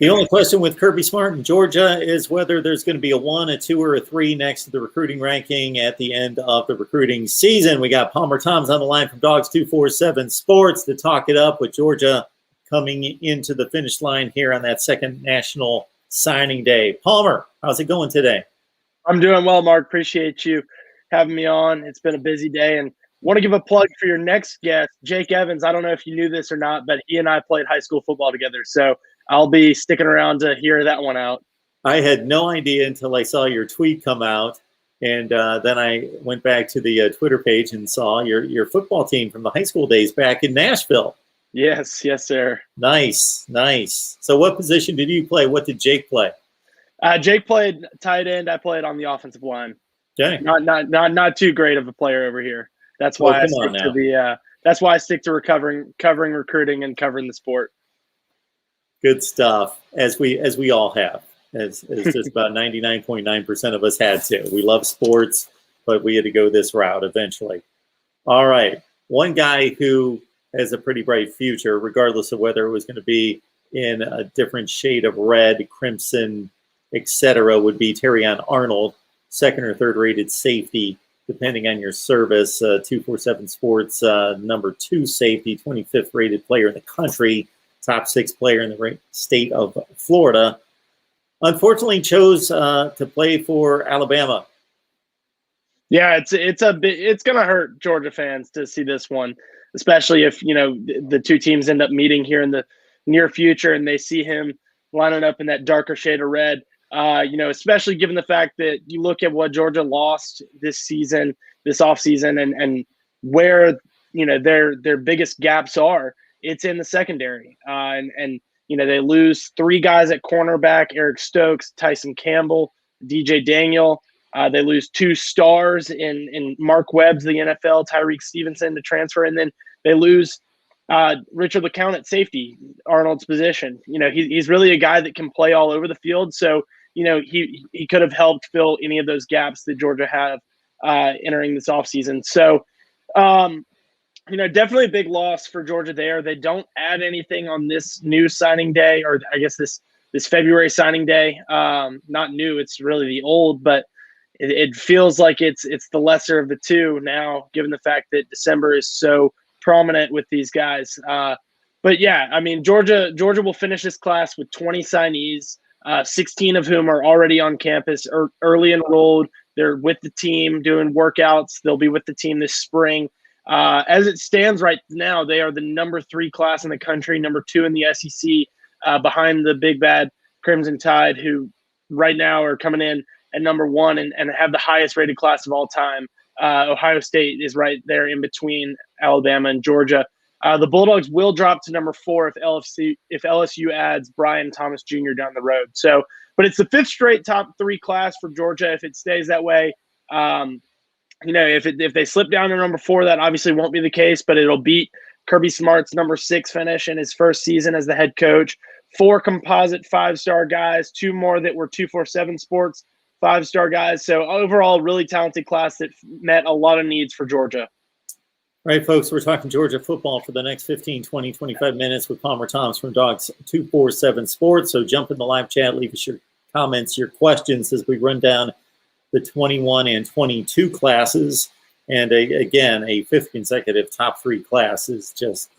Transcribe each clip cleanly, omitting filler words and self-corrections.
The only question with Kirby Smart in Georgia is whether there's going to be a 1, a 2, or a 3 next to the recruiting ranking at the end of the recruiting season. We got Palmer Thoms on the line from Dogs 247 Sports to talk it up with Georgia coming into the finish line here on that second national signing day. Palmer, how's it going today? I'm doing well, Mark. Appreciate you having me on. It's been a busy day, and want to give a plug for your next guest, Jake Evans. I don't know if you knew this or not, but he and I played high school football together, so I'll be sticking around to hear that one out. I had no idea until I saw your tweet come out, and then I went back to the Twitter page and saw your football team from the high school days back in Nashville. Yes, sir. Nice. So what position did you play? What did Jake play? Jake played tight end. I played on the offensive line. Okay. Not too great of a player over here. That's why that's why I stick to covering recruiting and covering the sport. Good stuff, as we all have, as just about 99.9% of us had to. We love sports, but we had to go this route eventually. All right, one guy who has a pretty bright future, regardless of whether it was going to be in a different shade of red, crimson, etc., would be Terrion Arnold, second or third rated safety, depending on your service. 247 Sports, number 2 safety, 25th rated player in the country, top 6 player in the state of Florida. Unfortunately, chose to play for Alabama. Yeah, it's going to hurt Georgia fans to see this one, especially if the two teams end up meeting here in the near future and they see him lining up in that darker shade of red. Especially given the fact that you look at what Georgia lost this offseason, and where their biggest gaps are. It's in the secondary, and they lose 3 guys at cornerback: Eric Stokes, Tyson Campbell, DJ Daniel. They lose 2 stars in Mark Webb's the NFL, Tyreek Stevenson to transfer, and then they lose Richard LeCount at safety, Arnold's position. He's really a guy that can play all over the field. So, he could have helped fill any of those gaps that Georgia have entering this offseason. So, definitely a big loss for Georgia there. They don't add anything on this new signing day, or I guess this February signing day. Not new, it's really the old, but it feels like it's the lesser of the two now, given the fact that December is so prominent with these guys. But yeah, I mean, Georgia will finish this class with 20 signees, 16 of whom are already on campus or early enrolled. They're with the team doing workouts. They'll be with the team this spring. As it stands right now, they are the number 3 class in the country, number 2 in the SEC, behind the big bad Crimson Tide, who right now are coming in at number 1 and have the highest rated class of all time. Ohio State is right there in between Alabama and Georgia. The Bulldogs will drop to number 4 if LSU adds Brian Thomas Jr. down the road. So, but it's the 5th straight top 3 class for Georgia if it stays that way. If they slip down to number 4, that obviously won't be the case, but it'll beat Kirby Smart's number 6 finish in his first season as the head coach. 4 composite 5-star guys, 2 more that were 247 Sports 5-star guys. So overall, really talented class that met a lot of needs for Georgia. All right, folks, we're talking Georgia football for the next 15, 20, 25 minutes with Palmer Thoms from Dogs 247 Sports. So jump in the live chat, leave us your comments, your questions as we run down the 21 and 22 classes. And again, a 5th consecutive top 3 class is just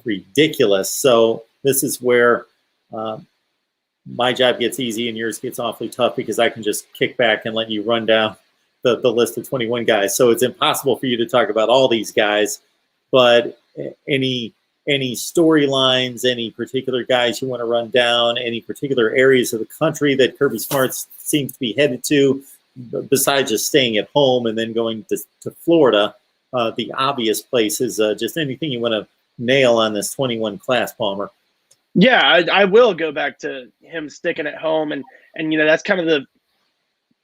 ridiculous. So this is where my job gets easy and yours gets awfully tough, because I can just kick back and let you run down the list of 21 guys. So it's impossible for you to talk about all these guys, but any storylines, any particular guys you want to run down, any particular areas of the country that Kirby Smart seems to be headed to, besides just staying at home and then going to Florida, the obvious places, just anything you want to nail on this 21 class, Palmer. Yeah, I will go back to him sticking at home. And that's kind of the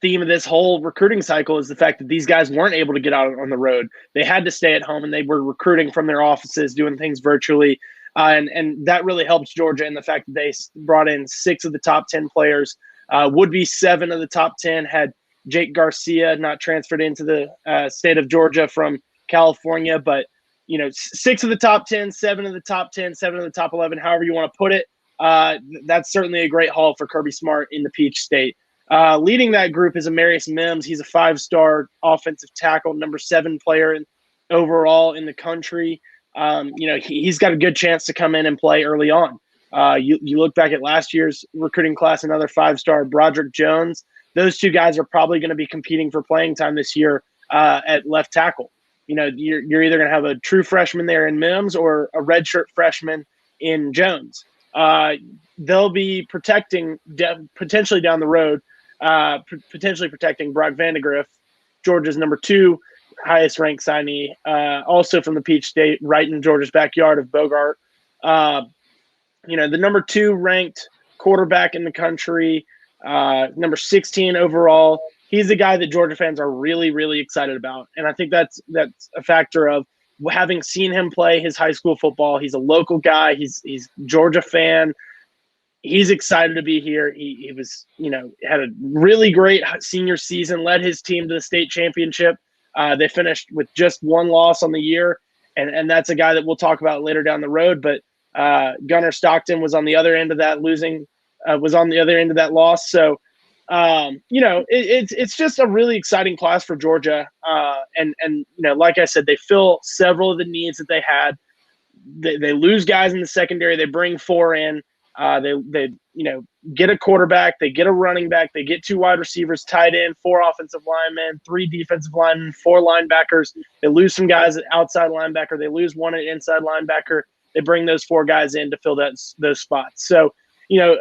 theme of this whole recruiting cycle, is the fact that these guys weren't able to get out on the road. They had to stay at home, and they were recruiting from their offices, doing things virtually. And that really helps Georgia in the fact that they brought in 6 of the top 10 players, would be 7 of the top 10 had Jake Garcia not transferred into the state of Georgia from California. But 6 of the top 10, 7 of the top 10, 7 of the top 11, however you want to put it. That's certainly a great haul for Kirby Smart in the Peach State. Leading that group is Amarius Mims. He's a 5-star offensive tackle, number 7 player overall in the country. He's got a good chance to come in and play early on. You look back at last year's recruiting class, another 5-star, Broderick Jones. Those two guys are probably going to be competing for playing time this year at left tackle. You're either going to have a true freshman there in Mims or a redshirt freshman in Jones. They'll be protecting potentially down the road, potentially protecting Brock Vandegrift, Georgia's number 2 highest ranked signee, also from the Peach State, right in Georgia's backyard of Bogart. The number 2 ranked quarterback in the country, number 16 overall. He's the guy that Georgia fans are really, really excited about. And I think that's a factor of having seen him play his high school football. He's a local guy. He's Georgia fan. He's excited to be here. He was, had a really great senior season, led his team to the state championship. They finished with just 1 loss on the year. And that's a guy that we'll talk about later down the road. But Gunnar Stockton was on the other end of that loss. So, it's just a really exciting class for Georgia. And like I said, they fill several of the needs that they had. They lose guys in the secondary. They bring 4 in. They get a quarterback. They get a running back. They get 2 wide receivers, tight end, 4 offensive linemen, 3 defensive linemen, 4 linebackers. They lose some guys at outside linebacker. They lose 1 at inside linebacker. They bring those 4 guys in to fill those spots. So,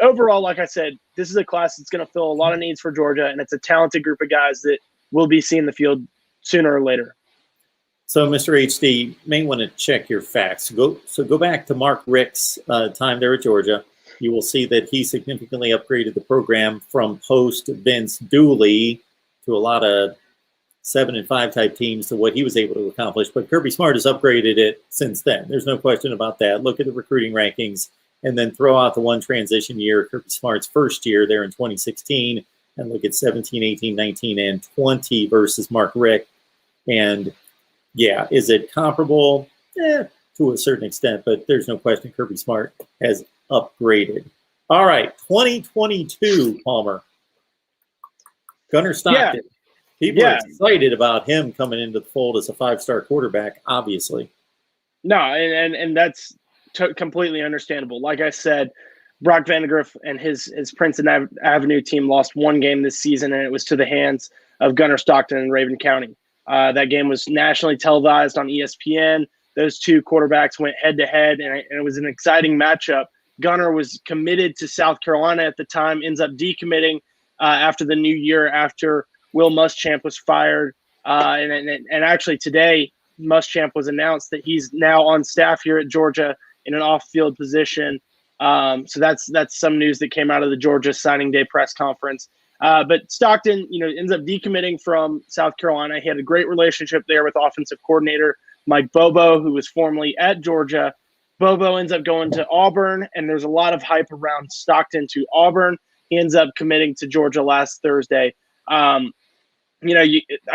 overall, like I said, this is a class that's going to fill a lot of needs for Georgia, and it's a talented group of guys that will be seeing the field sooner or later. So, Mr. HD, you may want to check your facts. Go back to Mark Richt's time there at Georgia. You will see that he significantly upgraded the program from post Vince Dooley to a lot of 7-5 type teams to what he was able to accomplish. But Kirby Smart has upgraded it since then. There's no question about that. Look at the recruiting rankings and then throw out the one transition year, Kirby Smart's first year there in 2016, and look at 17, 18, 19, and 20 versus Mark Richt. And yeah, is it comparable? To a certain extent, but there's no question Kirby Smart has upgraded. All right, 2022, Palmer. Gunnar Stockton. Yeah. People are excited about him coming into the fold as a 5-star quarterback, obviously. No, and that's completely understandable. Like I said, Brock Vandegrift and his Princeton Avenue team lost 1 game this season, and it was to the hands of Gunnar Stockton in Raven County. That game was nationally televised on ESPN. Those 2 quarterbacks went head-to-head, and it was an exciting matchup. Gunnar was committed to South Carolina at the time, ends up decommitting after the new year after Will Muschamp was fired. And actually today, Muschamp was announced that he's now on staff here at Georgia in an off-field position. So that's some news that came out of the Georgia signing day press conference. But Stockton, ends up decommitting from South Carolina. He had a great relationship there with offensive coordinator Mike Bobo, who was formerly at Georgia. Bobo ends up going to Auburn, and there's a lot of hype around Stockton to Auburn. He ends up committing to Georgia last Thursday. I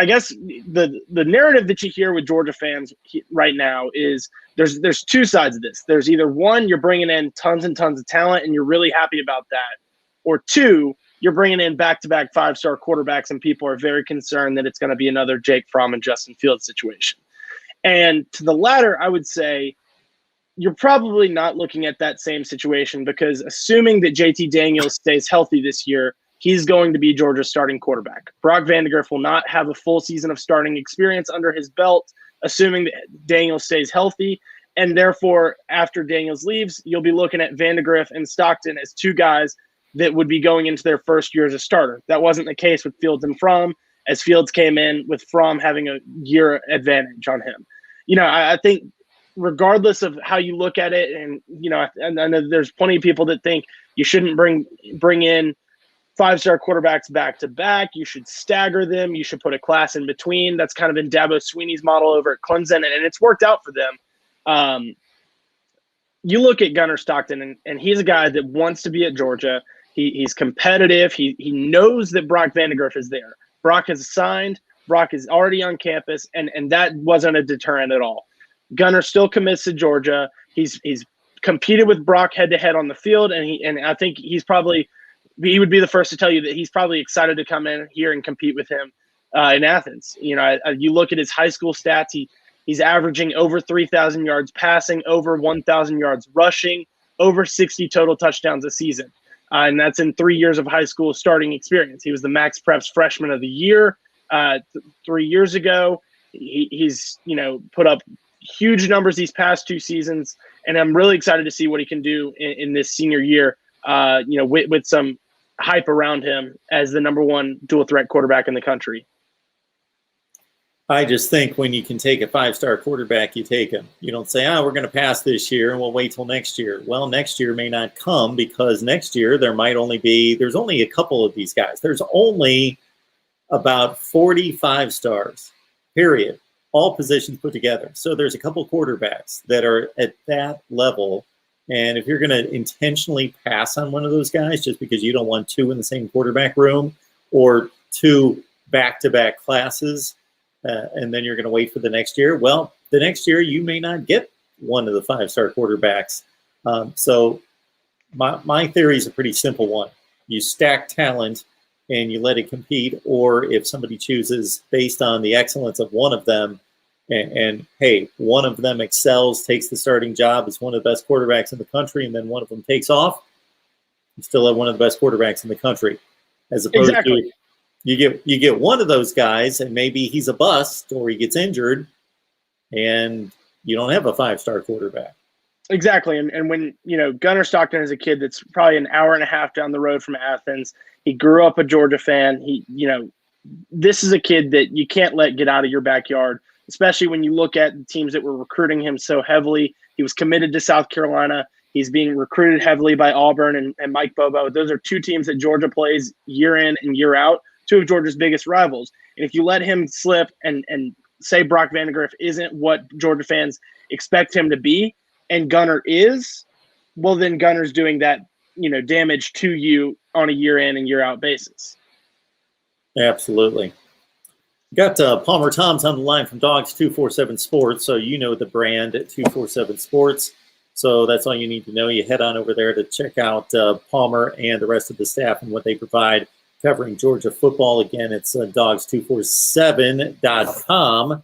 guess the narrative that you hear with Georgia fans right now is there's 2 sides of this. There's either 1, you're bringing in tons and tons of talent, and you're really happy about that, or 2, you're bringing in back-to-back 5-star quarterbacks, and people are very concerned that it's going to be another Jake Fromm and Justin Fields situation. And to the latter, I would say you're probably not looking at that same situation, because assuming that JT Daniels stays healthy this year, he's going to be Georgia's starting quarterback. Brock Vandegrift will not have a full season of starting experience under his belt, assuming that Daniels stays healthy. And therefore, after Daniels leaves, you'll be looking at Vandegrift and Stockton as 2 guys that would be going into their first year as a starter. That wasn't the case with Fields and Fromm, as Fields came in with Fromm having a year advantage on him. I think regardless of how you look at it, and I know there's plenty of people that think you shouldn't bring in 5-star quarterbacks back to back. You should stagger them. You should put a class in between. That's kind of been Dabo Swinney's model over at Clemson, and it's worked out for them. You look at Gunnar Stockton, and he's a guy that wants to be at Georgia. He's competitive. He knows that Brock Vandegrift is there. Brock has signed. Brock is already on campus, and that wasn't a deterrent at all. Gunnar still commits to Georgia. He's competed with Brock head to head on the field, and I think he would be the first to tell you that he's probably excited to come in here and compete with him in Athens. You know, you look at his high school stats; he's averaging over 3,000 yards passing, over 1,000 yards rushing, over 60 total touchdowns a season, and that's in 3 years of high school starting experience. He was the Max Preps Freshman of the Year 3 years ago. He's put up huge numbers these past 2 seasons, and I'm really excited to see what he can do in this senior year. With some hype around him as the number 1 dual threat quarterback in the country. I just think when you can take a 5-star quarterback, you take him. You don't say, we're going to pass this year and we'll wait till next year. Well, next year may not come because next year there's only a couple of these guys. There's only about 45 stars, period, all positions put together. So there's a couple quarterbacks that are at that level. And if you're going to intentionally pass on one of those guys just because you don't want 2 in the same quarterback room or 2 back-to-back classes, and then you're going to wait for the next year, well, the next year you may not get one of the 5-star quarterbacks. So my theory is a pretty simple one. You stack talent and you let it compete, or if somebody chooses based on the excellence of one of them, and hey, one of them excels, takes the starting job, is one of the best quarterbacks in the country, and then one of them takes off, you still have one of the best quarterbacks in the country. As opposed to you get one of those guys, and maybe he's a bust or he gets injured, and you don't have a 5-star quarterback. Exactly, and when Gunnar Stockton is a kid that's probably an hour and a half down the road from Athens. He grew up a Georgia fan. This is a kid that you can't let get out of your backyard, especially when you look at the teams that were recruiting him so heavily. He was committed to South Carolina. He's being recruited heavily by Auburn and Mike Bobo. Those are 2 teams that Georgia plays year in and year out, 2 of Georgia's biggest rivals. And if you let him slip and say Brock Vandagriff isn't what Georgia fans expect him to be, and Gunnar is, well, then Gunnar's doing that, damage to you on a year in and year out basis. Absolutely. Got Palmer Toms on the line from Dogs 247 Sports, so you know the brand at 247 Sports. So that's all you need to know. You head on over there to check out Palmer and the rest of the staff and what they provide covering Georgia football. Again, it's dogs247.com.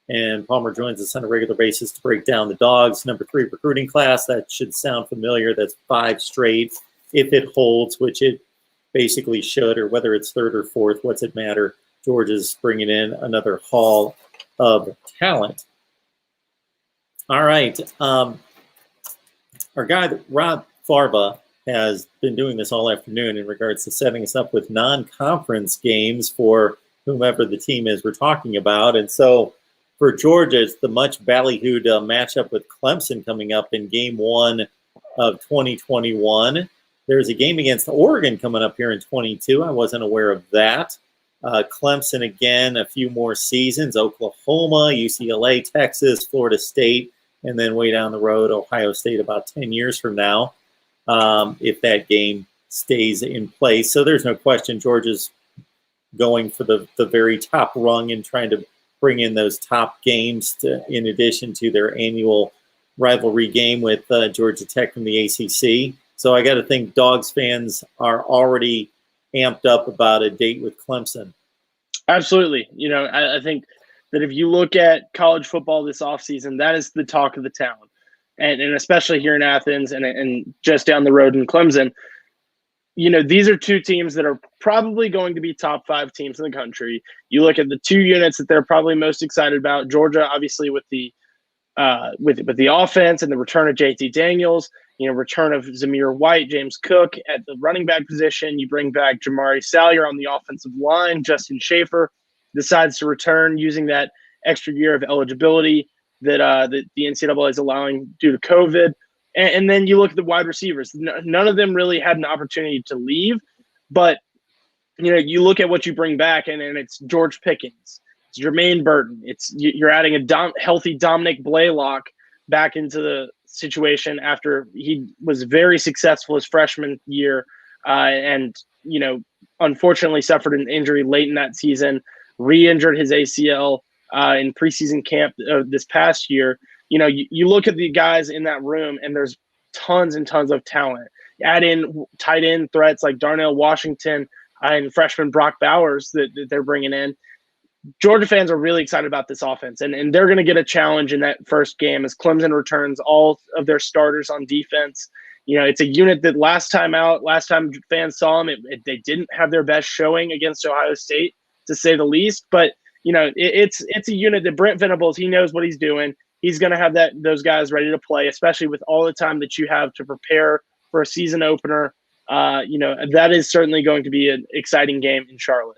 And Palmer joins us on a regular basis to break down the Dogs' number 3 recruiting class. That should sound familiar. That's 5 straight. If it holds, which it basically should, or whether it's 3rd or 4th, what's it matter? Georgia's bringing in another haul of talent. All right. Our guy, Rob Farba, has been doing this all afternoon in regards to setting us up with non-conference games for whomever the team is we're talking about. And so for Georgia, it's the much ballyhooed matchup with Clemson coming up in game 1 of 2021. There's a game against Oregon coming up here in 22. I wasn't aware of that. Clemson again, a few more seasons, Oklahoma, UCLA, Texas, Florida State, and then way down the road, Ohio State about 10 years from now, if that game stays in place. So there's no question Georgia's going for the very top rung and trying to bring in those top games in addition to their annual rivalry game with Georgia Tech from the ACC. So I got to think Dogs fans are already amped up about a date with Clemson. Absolutely. I think that if you look at college football this offseason, that is the talk of the town. And especially here in Athens and just down the road in Clemson, these are 2 teams that are probably going to be top 5 teams in the country. You look at the 2 units that they're probably most excited about. Georgia, obviously, with the offense and the return of JT Daniels, return of Zamir White, James Cook at the running back position. You bring back Jamari Salyer on the offensive line. Justin Schaefer decides to return using that extra year of eligibility that the NCAA is allowing due to COVID. And then you look at the wide receivers. None of them really had an opportunity to leave. But, you look at what you bring back, and it's George Pickens. It's Jermaine Burton. You're adding a healthy Dominic Blaylock back into the situation after he was very successful his freshman year and unfortunately suffered an injury late in that season, re-injured his ACL in preseason camp this past year. You look at the guys in that room, and there's tons and tons of talent. Add in tight end threats like Darnell Washington and freshman Brock Bowers that they're bringing in. Georgia fans are really excited about this offense, and they're going to get a challenge in that first game as Clemson returns all of their starters on defense. It's a unit that last time fans saw them, they didn't have their best showing against Ohio State, to say the least. But, it's a unit that Brent Venables, he knows what he's doing. He's going to have those guys ready to play, especially with all the time that you have to prepare for a season opener. That is certainly going to be an exciting game in Charlotte.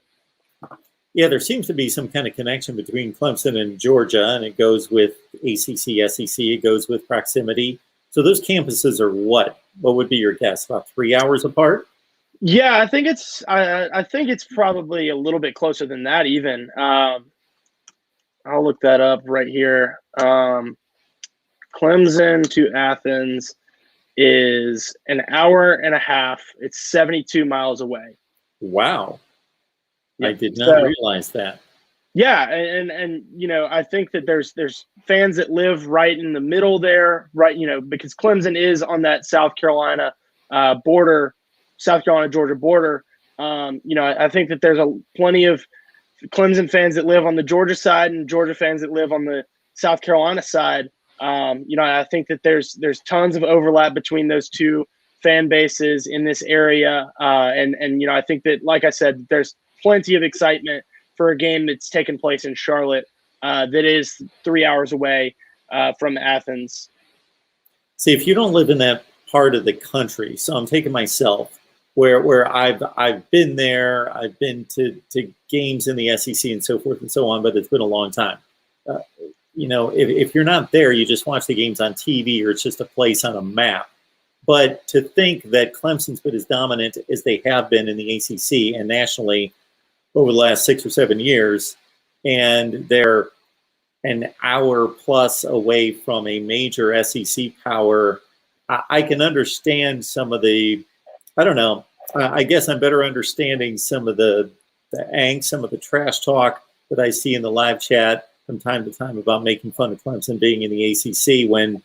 Yeah, there seems to be some kind of connection between Clemson and Georgia, and it goes with ACC, SEC, it goes with proximity. So those campuses are what? What would be your guess? About 3 hours apart? Yeah, I think it's probably a little bit closer than that even. I'll look that up right here. Clemson to Athens is an hour and a half. It's 72 miles away. Wow. I did not realize that. Yeah, and I think that there's fans that live right in the middle there, right? Because Clemson is on that South Carolina border, South Carolina-Georgia border. I think that there's plenty of Clemson fans that live on the Georgia side and Georgia fans that live on the South Carolina side. I think that there's tons of overlap between those two fan bases in this area, and I think that, like I said, there's plenty of excitement for a game that's taken place in Charlotte that is 3 hours away from Athens. See, if you don't live in that part of the country, so I'm taking myself where I've been there, I've been to games in the SEC and so forth and so on, but it's been a long time. If you're not there, you just watch the games on TV or it's just a place on a map. But to think that Clemson's been as dominant as they have been in the ACC and nationally over the last 6 or 7 years, and they're an hour plus away from a major SEC power, I can understand some of the, I don't know, I guess I'm better understanding some of the angst, some of the trash talk that I see in the live chat from time to time about making fun of Clemson being in the ACC when,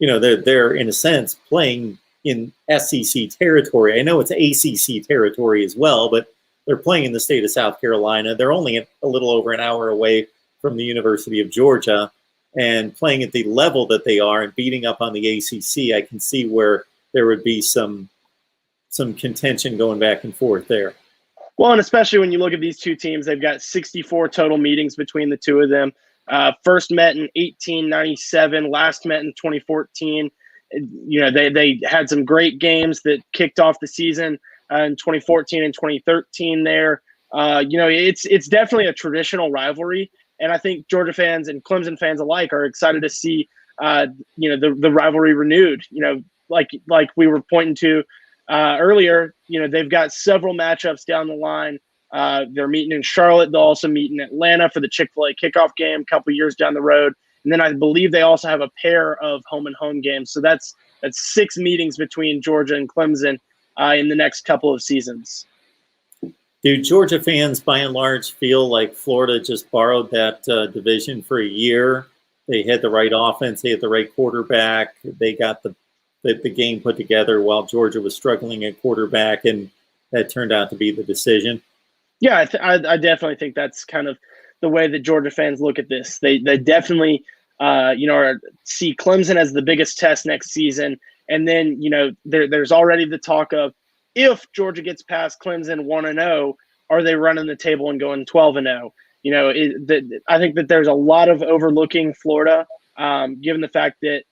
they're in a sense playing in SEC territory. I know it's ACC territory as well, but they're playing in the state of South Carolina. They're only a little over an hour away from the University of Georgia, and playing at the level that they are and beating up on the ACC. I can see where there would be some contention going back and forth there. Well, and especially when you look at these two teams, they've got 64 total meetings between the two of them. First met in 1897, last met in 2014. They had some great games that kicked off the season in 2014 and 2013 there. It's definitely a traditional rivalry, and I think Georgia fans and Clemson fans alike are excited to see the rivalry renewed. Like we were pointing to earlier, they've got several matchups down the line. They're meeting in Charlotte. They'll also meet in Atlanta for the Chick-fil-A kickoff game a couple years down the road. And then I believe they also have a pair of home and home games. So that's 6 meetings between Georgia and Clemson in the next couple of seasons. Do Georgia fans, by and large, feel like Florida just borrowed that division for a year? They had the right offense. They had the right quarterback. They got the game put together while Georgia was struggling at quarterback, and that turned out to be the decision. Yeah, I definitely think that's kind of the way that Georgia fans look at this. They definitely, see Clemson as the biggest test next season. And then, there's already the talk of, if Georgia gets past Clemson 1-0, are they running the table and going 12-0? I think that there's a lot of overlooking Florida, given the fact that,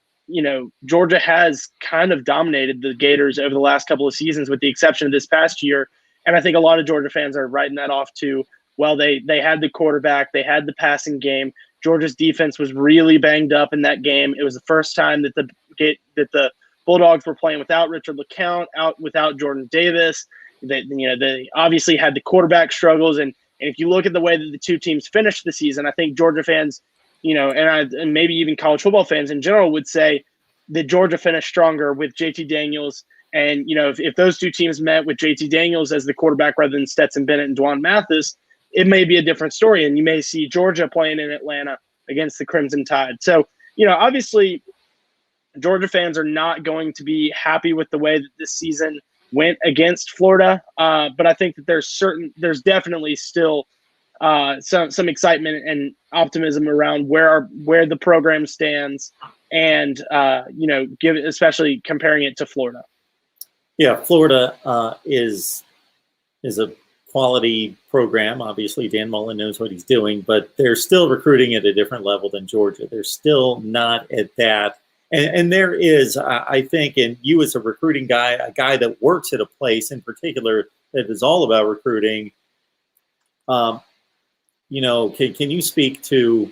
Georgia has kind of dominated the Gators over the last couple of seasons, with the exception of this past year. And I think a lot of Georgia fans are writing that off too. Well, they had the quarterback, they had the passing game. Georgia's defense was really banged up in that game. It was the first time that the Bulldogs were playing without Richard LeCount, without Jordan Davis. They obviously had the quarterback struggles, and if you look at the way that the two teams finished the season, I think Georgia fans, and maybe even college football fans in general would say that Georgia finished stronger with JT Daniels. And, if those two teams met with JT Daniels as the quarterback rather than Stetson Bennett and Dwan Mathis, it may be a different story. And you may see Georgia playing in Atlanta against the Crimson Tide. So, obviously, Georgia fans are not going to be happy with the way that this season went against Florida. But I think that there's definitely still some excitement and optimism around where the program stands, and especially comparing it to Florida. Yeah, Florida is a quality program. Obviously, Dan Mullen knows what he's doing, but they're still recruiting at a different level than Georgia. They're still not at that. And there is, I think, and you as a recruiting guy, a guy that works at a place in particular that is all about recruiting, can you speak to,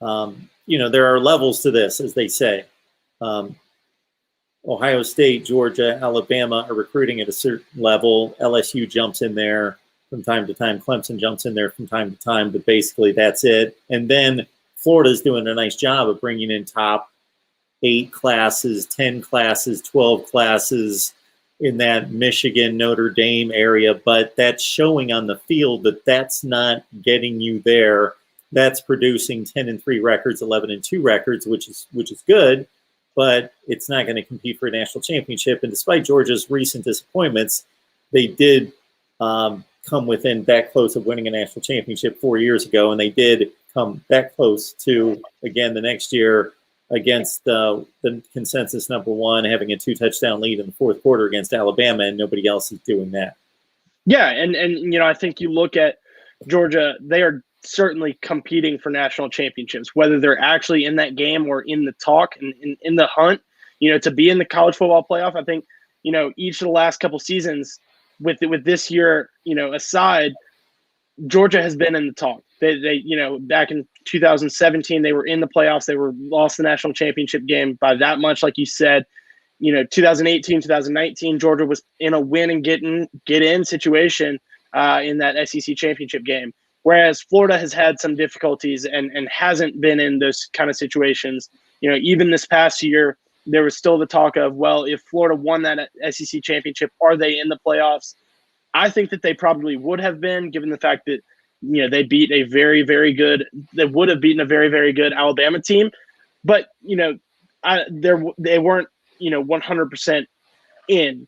there are levels to this, as they say. Ohio State, Georgia, Alabama are recruiting at a certain level. LSU jumps in there from time to time. Clemson jumps in there from time to time, but basically that's it. And then Florida's doing a nice job of bringing in top 8 classes, 10 classes, 12 classes in that Michigan, Notre Dame area, but that's showing on the field that that's not getting you there. That's producing 10-3 records, 11-2 records, which is good, but it's not going to compete for a national championship. And despite Georgia's recent disappointments, they did come within that close of winning a national championship 4 years ago, and they did come that close to, again, the next year against the consensus number 1, having a 2-touchdown lead in the fourth quarter against Alabama, and nobody else is doing that. Yeah, and I think you look at Georgia, they are certainly competing for national championships, whether they're actually in that game or in the talk and in the hunt, to be in the college football playoff. I think, each of the last couple seasons with this year, aside, Georgia has been in the talk. They back in 2017, they were in the playoffs. They lost the national championship game by that much, like you said. 2018, 2019, Georgia was in a win and get in situation in that SEC championship game. Whereas Florida has had some difficulties and hasn't been in those kind of situations. Even this past year, there was still the talk of, well, if Florida won that SEC championship, are they in the playoffs? I think that they probably would have been, given the fact that they beat a very, very good. They would have beaten a very, very good Alabama team, but they weren't 100% in.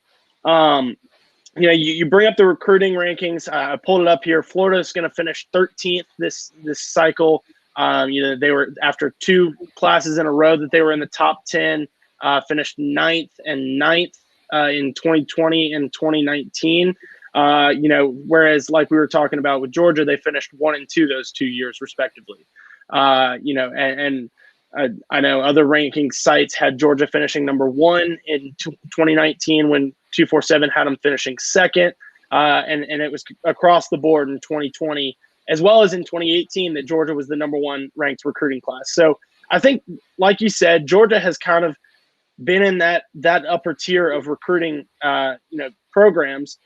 You bring up the recruiting rankings. I pulled it up here. Florida is going to finish 13th this cycle. They were, after 2 classes in a row that they were in the top 10, finished 9th and 9th in 2020 and 2019. Whereas like we were talking about with Georgia, they finished 1 and 2 those 2 years respectively. I know other ranking sites had Georgia finishing number 1 in 2019 when 247 had them finishing 2nd. And it was across the board in 2020, as well as in 2018, that Georgia was the number 1 ranked recruiting class. So I think, like you said, Georgia has kind of been in that upper tier of recruiting, programs.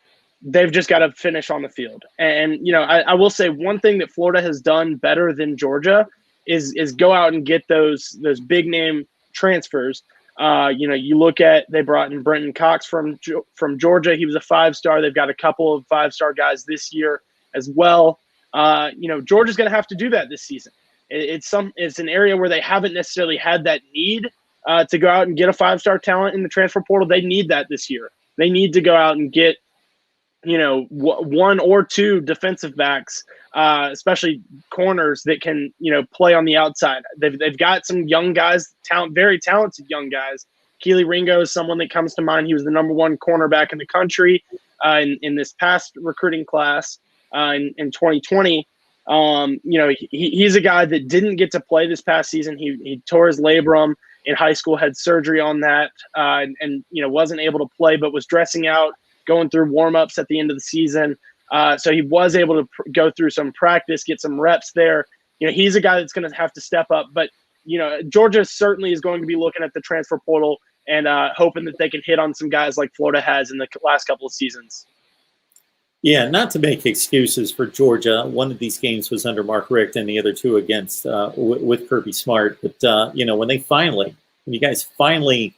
They've just got to finish on the field. And I will say one thing that Florida has done better than Georgia is go out and get those big name transfers. You look at, they brought in Brenton Cox from Georgia. He was a 5-star. They've got a couple of 5-star guys this year as well. Georgia's going to have to do that this season. It's an area where they haven't necessarily had that need to go out and get a 5-star talent in the transfer portal. They need that this year. They need to go out and get 1 or 2 defensive backs, especially corners that can, play on the outside. They've got some young guys, very talented young guys. Keely Ringo is someone that comes to mind. He was the number 1 cornerback in the country in this past recruiting class in 2020. He's a guy that didn't get to play this past season. He tore his labrum in high school, had surgery on that, and wasn't able to play, but was dressing out, going through warm-ups at the end of the season. So he was able to go through some practice, get some reps there. He's a guy that's going to have to step up. But, Georgia certainly is going to be looking at the transfer portal and hoping that they can hit on some guys like Florida has in the last couple of seasons. Yeah, not to make excuses for Georgia. One of these games was under Mark Richt and the other 2 against with Kirby Smart. But, when you guys finally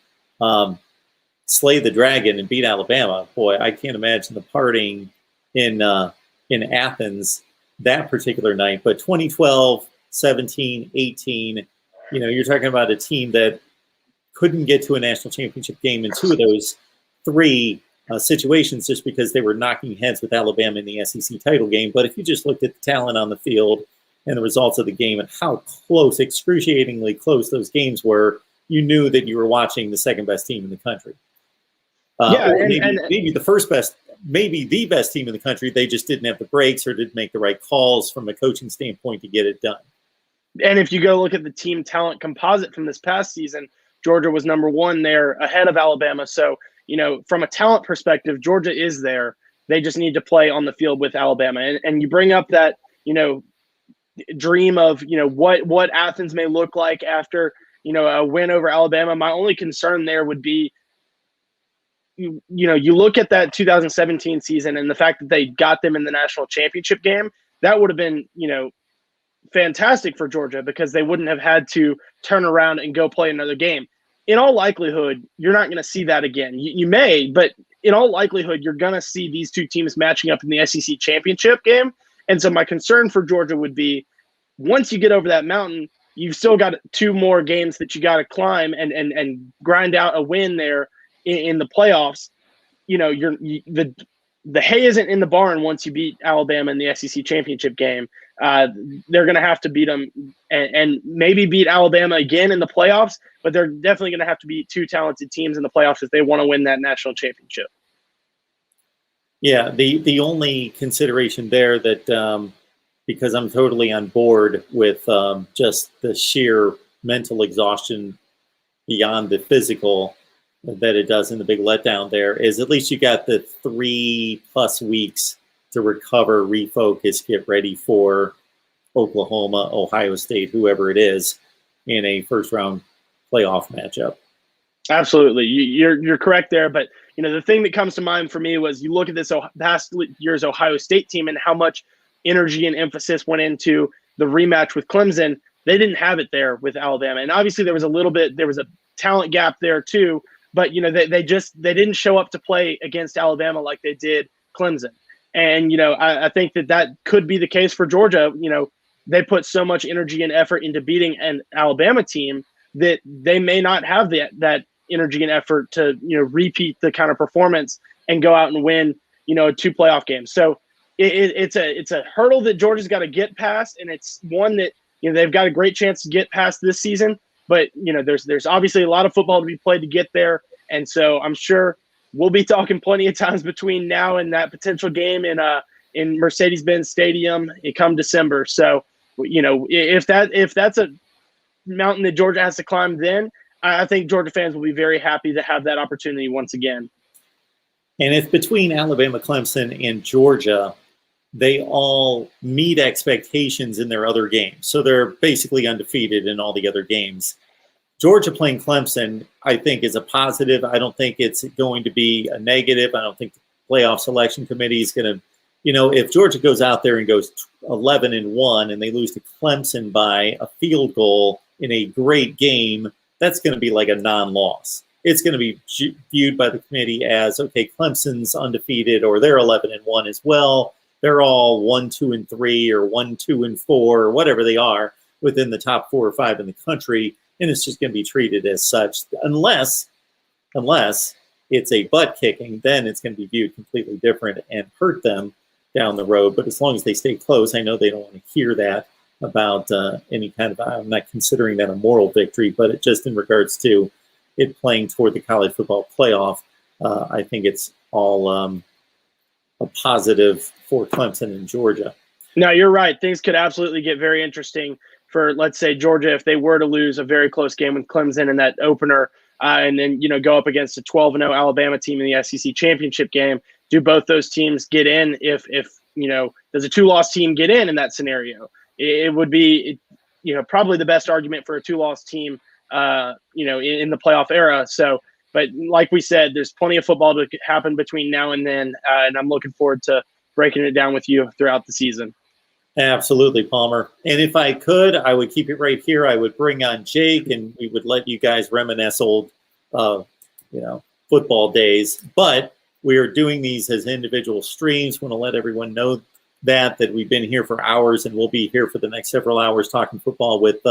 slay the dragon and beat Alabama, boy, I can't imagine the partying in Athens that particular night. But 2012, 17, 18, you're talking about a team that couldn't get to a national championship game in two of those three situations just because they were knocking heads with Alabama in the SEC title game. But if you just looked at the talent on the field and the results of the game and how close, excruciatingly close those games were, you knew that you were watching the second best team in the country. Maybe the first best, maybe the best team in the country. They just didn't have the breaks or didn't make the right calls from a coaching standpoint to get it done. And if you go look at the team talent composite from this past season, Georgia was number one there ahead of Alabama. So, from a talent perspective, Georgia is there. They just need to play on the field with Alabama. And you bring up that, dream of, what Athens may look like after, a win over Alabama. My only concern there would be, you look at that 2017 season and the fact that they got them in the national championship game, that would have been, fantastic for Georgia because they wouldn't have had to turn around and go play another game. In all likelihood, you're not going to see that again. You may, but in all likelihood, you're going to see these two teams matching up in the SEC championship game. And so my concern for Georgia would be once you get over that mountain, you've still got two more games that you got to climb and grind out a win there in the playoffs. The hay isn't in the barn once you beat Alabama in the SEC championship game. They're going to have to beat them and maybe beat Alabama again in the playoffs, but they're definitely going to have to beat two talented teams in the playoffs if they want to win that national championship. Yeah, the only consideration there that because I'm totally on board with just the sheer mental exhaustion beyond the physical that it does in the big letdown there is at least you got the 3+ weeks to recover, refocus, get ready for Oklahoma, Ohio State, whoever it is, in a first-round playoff matchup. Absolutely. You're correct there. But, the thing that comes to mind for me was you look at this past year's Ohio State team and how much energy and emphasis went into the rematch with Clemson. They didn't have it there with Alabama. And obviously there was a talent gap there too. But, they didn't show up to play against Alabama like they did Clemson. And, I think that could be the case for Georgia. They put so much energy and effort into beating an Alabama team that they may not have that energy and effort to, repeat the kind of performance and go out and win, 2 playoff games. So it's a hurdle that Georgia's got to get past. And it's one that, they've got a great chance to get past this season. But, there's obviously a lot of football to be played to get there. And so I'm sure we'll be talking plenty of times between now and that potential game in Mercedes-Benz Stadium come December. So, if that's a mountain that Georgia has to climb, then I think Georgia fans will be very happy to have that opportunity once again. And if between Alabama, Clemson, and Georgia, they all meet expectations in their other games, so they're basically undefeated in all the other games, Georgia playing Clemson, I think, is a positive. I don't think it's going to be a negative. I don't think the playoff selection committee is going to, if Georgia goes out there and goes 11-1 and they lose to Clemson by a field goal in a great game, that's going to be like a non-loss. It's going to be viewed by the committee as, okay, Clemson's undefeated or they're 11-1 as well. They're all 1-2-3 or 1-2-4 or whatever they are within the top 4 or 5 in the country. And it's just going to be treated as such, unless it's a butt kicking, then it's going to be viewed completely different and hurt them down the road. But as long as they stay close, I know they don't want to hear that about any kind of, I'm not considering that a moral victory, but it just in regards to it playing toward the college football playoff, I think it's all a positive for Clemson and Georgia. No, you're right. Things could absolutely get very interesting for, let's say, Georgia, if they were to lose a very close game with Clemson in that opener, and then, go up against a 12-0 Alabama team in the SEC championship game. Do both those teams get in? If does a 2-loss team get in that scenario? It would be, probably the best argument for a 2-loss team, in the playoff era. So, but like we said, there's plenty of football to happen between now and then, and I'm looking forward to breaking it down with you throughout the season. Absolutely, Palmer. And if I could, I would keep it right here. I would bring on Jake, and we would let you guys reminisce old, football days. But we are doing these as individual streams. Want to let everyone know that we've been here for hours, and we'll be here for the next several hours talking football with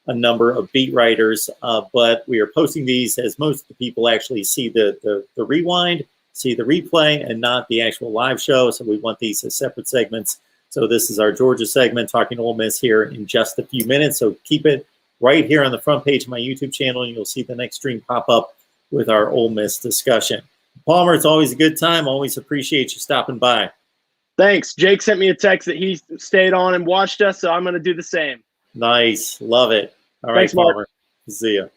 a number of beat writers, but we are posting these as most of the people actually see the rewind, see the replay, and not the actual live show. So we want these as separate segments. So this is our Georgia segment, talking Ole Miss here in just a few minutes. So keep it right here on the front page of my YouTube channel, and you'll see the next stream pop up with our Ole Miss discussion. Palmer, it's always a good time. Always appreciate you stopping by. Thanks. Jake sent me a text that he stayed on and watched us, so I'm going to do the same. Nice. Love it. All right, Thanks, Mark. Palmer. See ya.